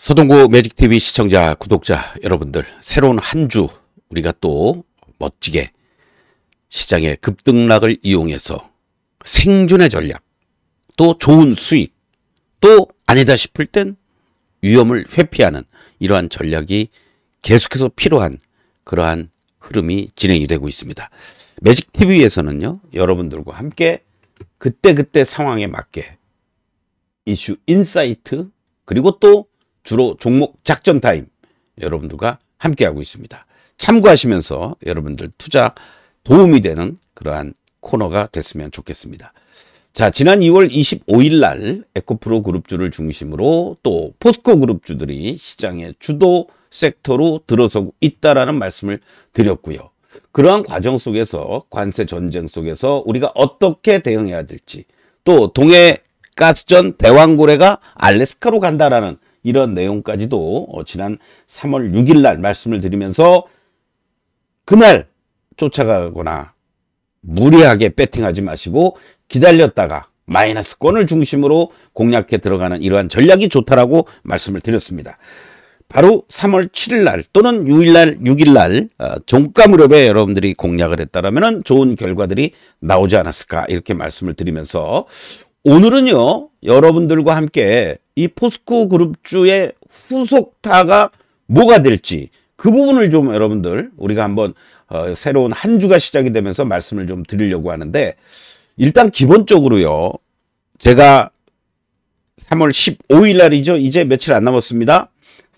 서동구 매직TV 시청자, 구독자 여러분들, 새로운 한 주 우리가 또 멋지게 시장의 급등락을 이용해서 생존의 전략, 또 좋은 수익, 또 아니다 싶을 땐 위험을 회피하는 이러한 전략이 계속해서 필요한 그러한 흐름이 진행이 되고 있습니다. 매직TV에서는요, 여러분들과 함께 그때그때 상황에 맞게 이슈 인사이트, 그리고 또 주로 종목 작전 타임 여러분들과 함께하고 있습니다. 참고하시면서 여러분들 투자 도움이 되는 그러한 코너가 됐으면 좋겠습니다. 자, 지난 2월 25일 날 에코프로 그룹주를 중심으로 또 포스코 그룹주들이 시장의 주도 섹터로 들어서고 있다라는 말씀을 드렸고요. 그러한 과정 속에서 관세 전쟁 속에서 우리가 어떻게 대응해야 될지, 또 동해 가스전 대왕고래가 알래스카로 간다라는 이런 내용까지도 지난 3월 6일 날 말씀을 드리면서 그날 쫓아가거나 무리하게 배팅하지 마시고 기다렸다가 마이너스권을 중심으로 공략해 들어가는 이러한 전략이 좋다라고 말씀을 드렸습니다. 바로 3월 7일 날 또는 6일 날, 6일 날 종가 무렵에 여러분들이 공략을 했다라면 좋은 결과들이 나오지 않았을까, 이렇게 말씀을 드리면서 오늘은요, 여러분들과 함께 이 포스코 그룹주의 후속타가 뭐가 될지 그 부분을 좀 여러분들 우리가 한번 새로운 한 주가 시작이 되면서 말씀을 좀 드리려고 하는데, 일단 기본적으로요, 제가 3월 15일 날이죠. 이제 며칠 안 남았습니다.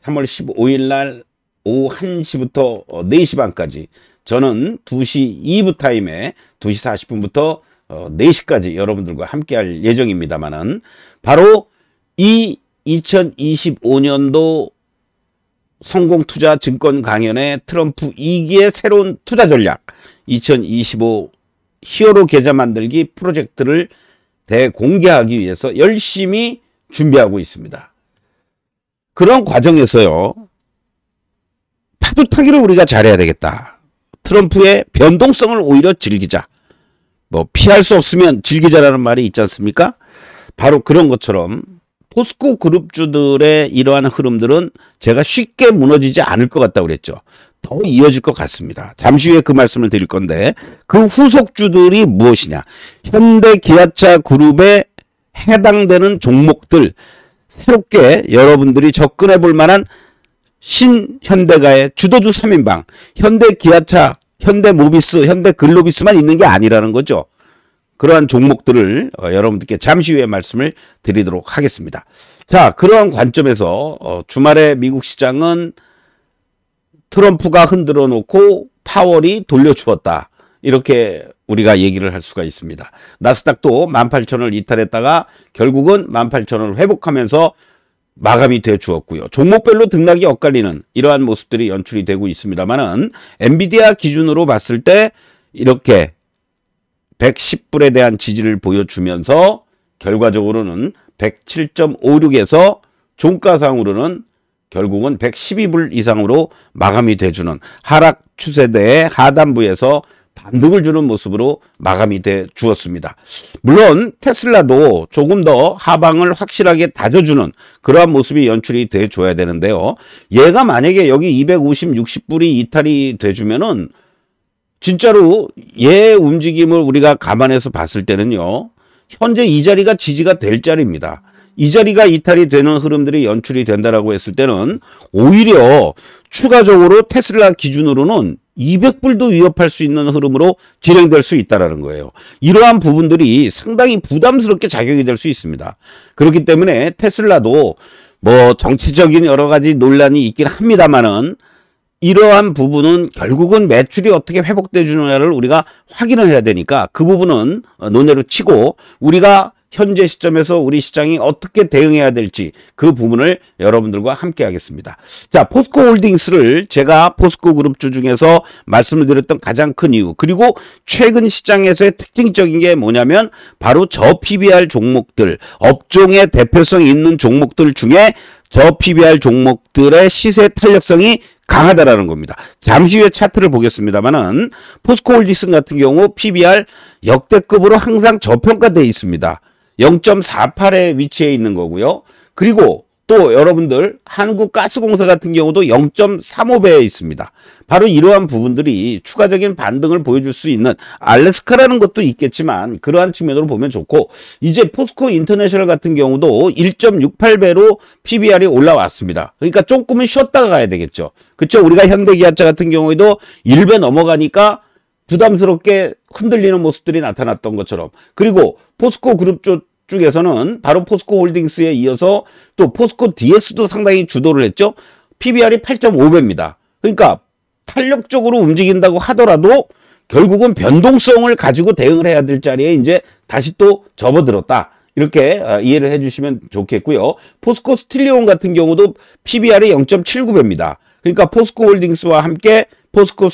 3월 15일 날 오후 1시부터 4시 반까지 저는 2시 2부 타임에 2시 40분부터 4시까지 여러분들과 함께 할 예정입니다만은, 바로 이 2025년도 성공투자 증권 강연의 트럼프 2기의 새로운 투자 전략 2025 히어로 계좌 만들기 프로젝트를 대공개하기 위해서 열심히 준비하고 있습니다. 그런 과정에서요, 파도 타기를 우리가 잘해야 되겠다. 트럼프의 변동성을 오히려 즐기자. 뭐 피할 수 없으면 즐기자라는 말이 있지 않습니까? 바로 그런 것처럼 포스코 그룹주들의 이러한 흐름들은 제가 쉽게 무너지지 않을 것 같다고 그랬죠. 더 이어질 것 같습니다. 잠시 후에 그 말씀을 드릴 건데, 그 후속주들이 무엇이냐, 현대 기아차 그룹에 해당되는 종목들, 새롭게 여러분들이 접근해 볼 만한 신현대가의 주도주 3인방, 현대 기아차, 현대 모비스, 현대 글로비스만 있는 게 아니라는 거죠. 그러한 종목들을 여러분들께 잠시 후에 말씀을 드리도록 하겠습니다. 자, 그러한 관점에서 주말에 미국 시장은 트럼프가 흔들어 놓고 파월이 돌려주었다, 이렇게 우리가 얘기를 할 수가 있습니다. 나스닥도 18,000을 이탈했다가 결국은 18,000을 회복하면서 마감이 돼 주었고요. 종목별로 등락이 엇갈리는 이러한 모습들이 연출이 되고 있습니다만은, 엔비디아 기준으로 봤을 때 이렇게 110불에 대한 지지를 보여주면서 결과적으로는 107.56에서 종가상으로는 결국은 112불 이상으로 마감이 돼주는 하락 추세대의 하단부에서 반등을 주는 모습으로 마감이 돼 주었습니다. 물론 테슬라도 조금 더 하방을 확실하게 다져주는 그러한 모습이 연출이 돼 줘야 되는데요, 얘가 만약에 여기 250, 60불이 이탈이 돼 주면은 진짜로 얘 움직임을 우리가 감안해서 봤을 때는요, 현재 이 자리가 지지가 될 자리입니다. 이 자리가 이탈이 되는 흐름들이 연출이 된다라고 했을 때는 오히려 추가적으로 테슬라 기준으로는 200불도 위협할 수 있는 흐름으로 진행될 수 있다라는 거예요. 이러한 부분들이 상당히 부담스럽게 작용이 될 수 있습니다. 그렇기 때문에 테슬라도 뭐 정치적인 여러 가지 논란이 있긴 합니다만은, 이러한 부분은 결국은 매출이 어떻게 회복돼 주느냐를 우리가 확인을 해야 되니까 그 부분은 논외로 치고, 우리가 현재 시점에서 우리 시장이 어떻게 대응해야 될지 그 부분을 여러분들과 함께 하겠습니다. 자, 포스코 홀딩스를 제가 포스코 그룹주 중에서 말씀을 드렸던 가장 큰 이유, 그리고 최근 시장에서의 특징적인 게 뭐냐면 바로 저 PBR 종목들, 업종의 대표성이 있는 종목들 중에 저 PBR 종목들의 시세 탄력성이 강하다라는 겁니다. 잠시 후에 차트를 보겠습니다만은, 포스코 홀딩스 같은 경우 PBR 역대급으로 항상 저평가되어 있습니다. 0.48에 위치해 있는 거고요. 그리고 또 여러분들 한국가스공사 같은 경우도 0.35배에 있습니다. 바로 이러한 부분들이 추가적인 반등을 보여줄 수 있는 알래스카라는 것도 있겠지만 그러한 측면으로 보면 좋고, 이제 포스코 인터내셔널 같은 경우도 1.68배로 PBR이 올라왔습니다. 그러니까 조금은 쉬었다가 가야 되겠죠. 그렇죠? 우리가 현대기아차 같은 경우에도 1배 넘어가니까 부담스럽게 흔들리는 모습들이 나타났던 것처럼, 그리고 포스코 그룹 쪽에서는 바로 포스코 홀딩스에 이어서 또 포스코 DS도 상당히 주도를 했죠. PBR이 8.5배입니다. 그러니까 탄력적으로 움직인다고 하더라도 결국은 변동성을 가지고 대응을 해야 될 자리에 이제 다시 또 접어들었다. 이렇게 이해를 해주시면 좋겠고요. 포스코 스틸리온 같은 경우도 PBR이 0.79배입니다. 그러니까 포스코 홀딩스와 함께 포스코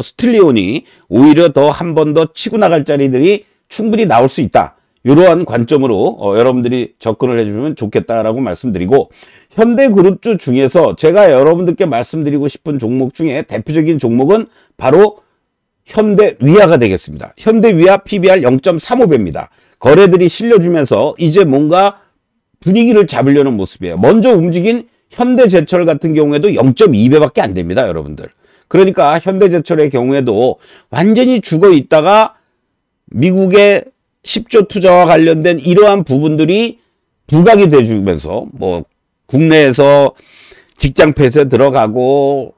스틸리온이 오히려 더 한 번 더 치고 나갈 자리들이 충분히 나올 수 있다. 이러한 관점으로 여러분들이 접근을 해주면 좋겠다라고 말씀드리고, 현대그룹주 중에서 제가 여러분들께 말씀드리고 싶은 종목 중에 대표적인 종목은 바로 현대위아가 되겠습니다. 현대위아 PBR 0.35배입니다. 거래들이 실려주면서 이제 뭔가 분위기를 잡으려는 모습이에요. 먼저 움직인 현대제철 같은 경우에도 0.2배밖에 안 됩니다, 여러분들. 그러니까 현대제철의 경우에도 완전히 죽어 있다가 미국의 10조 투자와 관련된 이러한 부분들이 부각이 돼주면서 뭐 국내에서 직장 폐쇄 들어가고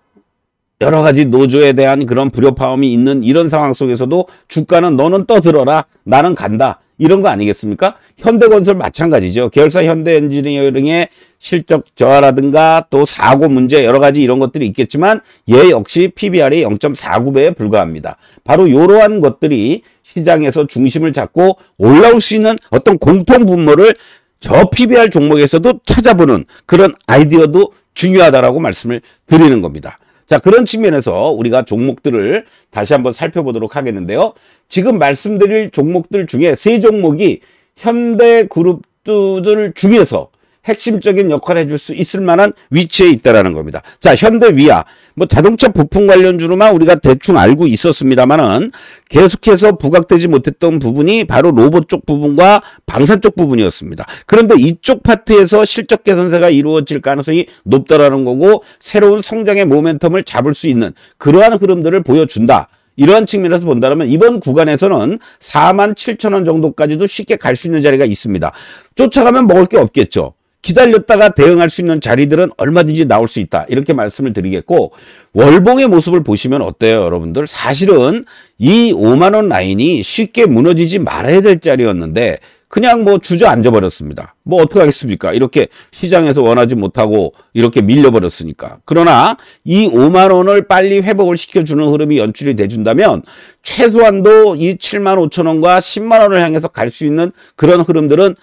여러 가지 노조에 대한 그런 불협화음이 있는 이런 상황 속에서도 주가는 너는 떠들어라, 나는 간다, 이런 거 아니겠습니까? 현대건설 마찬가지죠. 계열사 현대엔지니어링의 실적 저하라든가 또 사고 문제 여러 가지 이런 것들이 있겠지만 얘 역시 PBR이 0.49배에 불과합니다. 바로 이러한 것들이 시장에서 중심을 잡고 올라올 수 있는 어떤 공통 분모를 저 PBR 종목에서도 찾아보는 그런 아이디어도 중요하다라고 말씀을 드리는 겁니다. 자, 그런 측면에서 우리가 종목들을 다시 한번 살펴보도록 하겠는데요. 지금 말씀드릴 종목들 중에 세 종목이 현대그룹들 중에서 핵심적인 역할을 해줄 수 있을 만한 위치에 있다라는 겁니다. 자, 현대위아, 뭐 자동차 부품 관련주로만 우리가 대충 알고 있었습니다만은 계속해서 부각되지 못했던 부분이 바로 로봇 쪽 부분과 방산 쪽 부분이었습니다. 그런데 이쪽 파트에서 실적 개선세가 이루어질 가능성이 높다라는 거고, 새로운 성장의 모멘텀을 잡을 수 있는 그러한 흐름들을 보여준다. 이러한 측면에서 본다면 이번 구간에서는 47,000원 정도까지도 쉽게 갈 수 있는 자리가 있습니다. 쫓아가면 먹을 게 없겠죠. 기다렸다가 대응할 수 있는 자리들은 얼마든지 나올 수 있다. 이렇게 말씀을 드리겠고, 월봉의 모습을 보시면 어때요, 여러분들? 사실은 이 5만원 라인이 쉽게 무너지지 말아야 될 자리였는데 그냥 뭐 주저앉아 버렸습니다. 뭐 어떻게 하겠습니까? 이렇게 시장에서 원하지 못하고 이렇게 밀려버렸으니까. 그러나 이 5만원을 빨리 회복을 시켜주는 흐름이 연출이 돼준다면 최소한도 이 75,000원과 10만원을 향해서 갈 수 있는 그런 흐름들은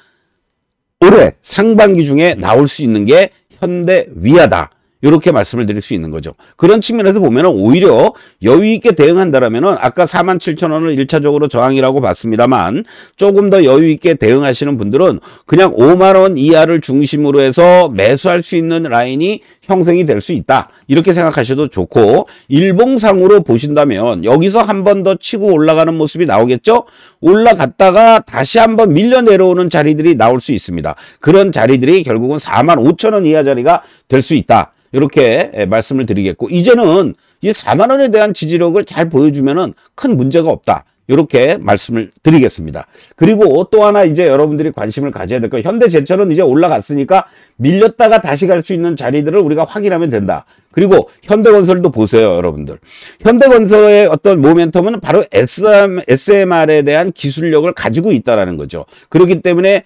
올해 상반기 중에 나올 수 있는 게 현대위아다. 이렇게 말씀을 드릴 수 있는 거죠. 그런 측면에서 보면 오히려 여유 있게 대응한다라면 아까 47,000원을 1차적으로 저항이라고 봤습니다만 조금 더 여유 있게 대응하시는 분들은 그냥 5만 원 이하를 중심으로 해서 매수할 수 있는 라인이 형성이 될 수 있다. 이렇게 생각하셔도 좋고, 일봉상으로 보신다면 여기서 한 번 더 치고 올라가는 모습이 나오겠죠? 올라갔다가 다시 한번 밀려 내려오는 자리들이 나올 수 있습니다. 그런 자리들이 결국은 45,000원 이하 자리가 될 수 있다. 이렇게 말씀을 드리겠고, 이제는 이 4만 원에 대한 지지력을 잘 보여주면은 큰 문제가 없다. 이렇게 말씀을 드리겠습니다. 그리고 또 하나 이제 여러분들이 관심을 가져야 될 거, 현대제철은 이제 올라갔으니까 밀렸다가 다시 갈 수 있는 자리들을 우리가 확인하면 된다. 그리고 현대건설도 보세요, 여러분들. 현대건설의 어떤 모멘텀은 바로 SMR에 대한 기술력을 가지고 있다라는 거죠. 그렇기 때문에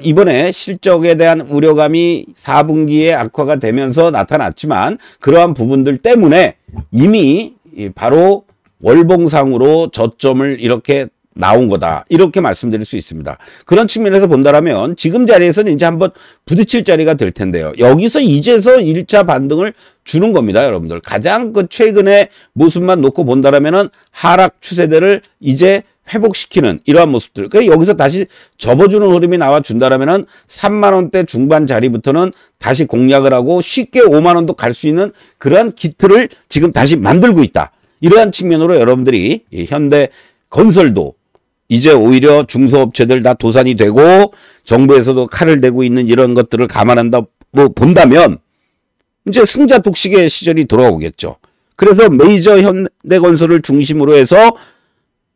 이번에 실적에 대한 우려감이 4분기에 악화가 되면서 나타났지만 그러한 부분들 때문에 이미 바로 월봉상으로 저점을 이렇게 나온 거다. 이렇게 말씀드릴 수 있습니다. 그런 측면에서 본다면 지금 자리에서는 이제 한번 부딪힐 자리가 될 텐데요. 여기서 이제서 1차 반등을 주는 겁니다, 여러분들. 가장 그 최근의 모습만 놓고 본다면은 하락 추세대를 이제 회복시키는 이러한 모습들. 그래서 여기서 다시 접어주는 흐름이 나와준다면은 3만 원대 중반 자리부터는 다시 공략을 하고 쉽게 5만 원도 갈 수 있는 그러한 기틀을 지금 다시 만들고 있다. 이러한 측면으로 여러분들이 현대건설도 이제 오히려 중소업체들 다 도산이 되고 정부에서도 칼을 대고 있는 이런 것들을 감안한다 뭐 본다면 이제 승자 독식의 시절이 돌아오겠죠. 그래서 메이저 현대건설을 중심으로 해서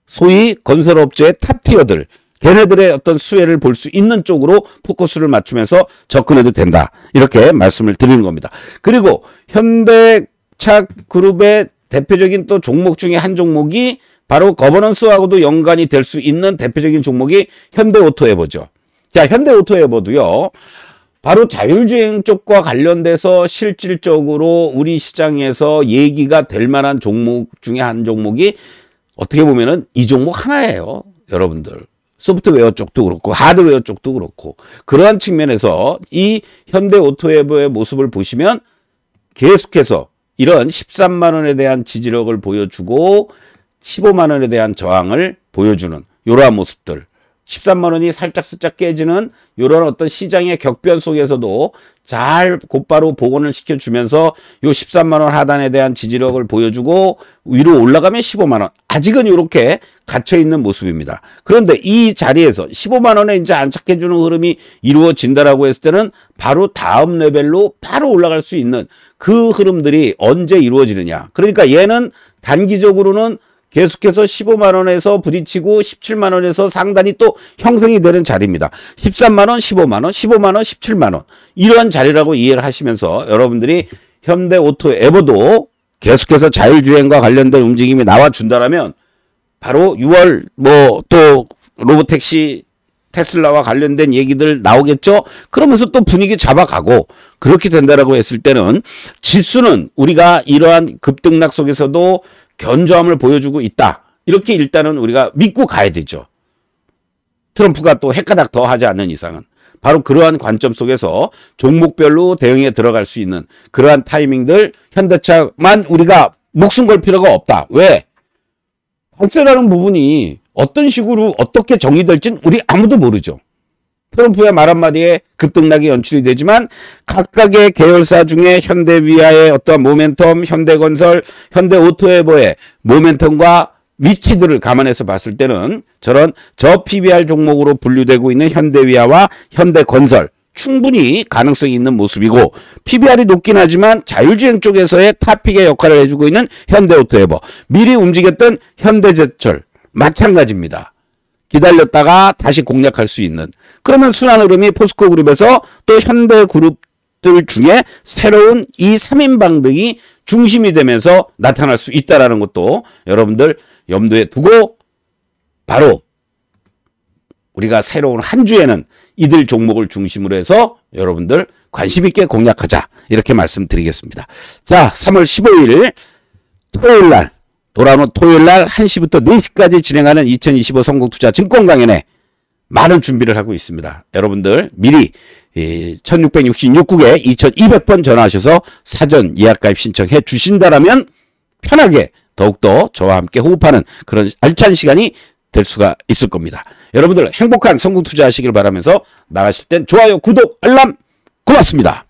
소위 건설업체의 탑티어들, 걔네들의 어떤 수혜를 볼 수 있는 쪽으로 포커스를 맞추면서 접근해도 된다. 이렇게 말씀을 드리는 겁니다. 그리고 현대차 그룹의 대표적인 또 종목 중에 한 종목이 바로 거버넌스하고도 연관이 될 수 있는 대표적인 종목이 현대오토에버죠. 자, 현대오토에버도요. 바로 자율주행 쪽과 관련돼서 실질적으로 우리 시장에서 얘기가 될 만한 종목 중에 한 종목이 어떻게 보면은 이 종목 하나예요. 여러분들. 소프트웨어 쪽도 그렇고 하드웨어 쪽도 그렇고 그러한 측면에서 이 현대오토에버의 모습을 보시면 계속해서 이런 13만 원에 대한 지지력을 보여주고 15만 원에 대한 저항을 보여주는 이러한 모습들 13만 원이 살짝 깨지는 이런 어떤 시장의 격변 속에서도 잘 곧바로 복원을 시켜주면서 요 13만 원 하단에 대한 지지력을 보여주고 위로 올라가면 15만 원. 아직은 이렇게 갇혀있는 모습입니다. 그런데 이 자리에서 15만 원에 이제 안착해주는 흐름이 이루어진다라고 했을 때는 바로 다음 레벨로 바로 올라갈 수 있는 그 흐름들이 언제 이루어지느냐. 그러니까 얘는 단기적으로는 계속해서 15만 원에서 부딪히고 17만 원에서 상단이 또 형성이 되는 자리입니다. 13만 원, 15만 원, 15만 원, 17만 원. 이러한 자리라고 이해를 하시면서 여러분들이 현대오토에버도 계속해서 자율주행과 관련된 움직임이 나와준다라면 바로 6월 뭐 또 로보택시 테슬라와 관련된 얘기들 나오겠죠. 그러면서 또 분위기 잡아가고 그렇게 된다라고 했을 때는 지수는 우리가 이러한 급등락 속에서도 견조함을 보여주고 있다. 이렇게 일단은 우리가 믿고 가야 되죠. 트럼프가 또 헷가닥 더 하지 않는 이상은. 바로 그러한 관점 속에서 종목별로 대응에 들어갈 수 있는 그러한 타이밍들 현대차만 우리가 목숨 걸 필요가 없다. 왜? 관세라는 부분이 어떤 식으로 어떻게 정리될지는 우리 아무도 모르죠. 트럼프의 말 한마디에 급등락이 연출이 되지만 각각의 계열사 중에 현대위아의 어떤 모멘텀, 현대건설, 현대오토에버의 모멘텀과 위치들을 감안해서 봤을 때는 저런 저 PBR 종목으로 분류되고 있는 현대위아와 현대건설 충분히 가능성이 있는 모습이고 PBR이 높긴 하지만 자율주행 쪽에서의 탑픽의 역할을 해주고 있는 현대오토에버 미리 움직였던 현대제철 마찬가지입니다. 기다렸다가 다시 공략할 수 있는 그러면 순환 흐름이 포스코그룹에서 또 현대그룹들 중에 새로운 이 3인방 등이 중심이 되면서 나타날 수 있다는 것도 여러분들 염두에 두고 바로 우리가 새로운 한 주에는 이들 종목을 중심으로 해서 여러분들 관심 있게 공략하자 이렇게 말씀드리겠습니다. 자, 3월 15일 토요일날 돌아오는 토요일날 1시부터 4시까지 진행하는 2025 성공투자 증권 강연에 많은 준비를 하고 있습니다. 여러분들 미리 1666국에 2200번 전화하셔서 사전 예약가입 신청해 주신다라면 편하게 더욱더 저와 함께 호흡하는 그런 알찬 시간이 될 수가 있을 겁니다. 여러분들 행복한 성공투자 하시길 바라면서 나가실 땐 좋아요, 구독, 알람 고맙습니다.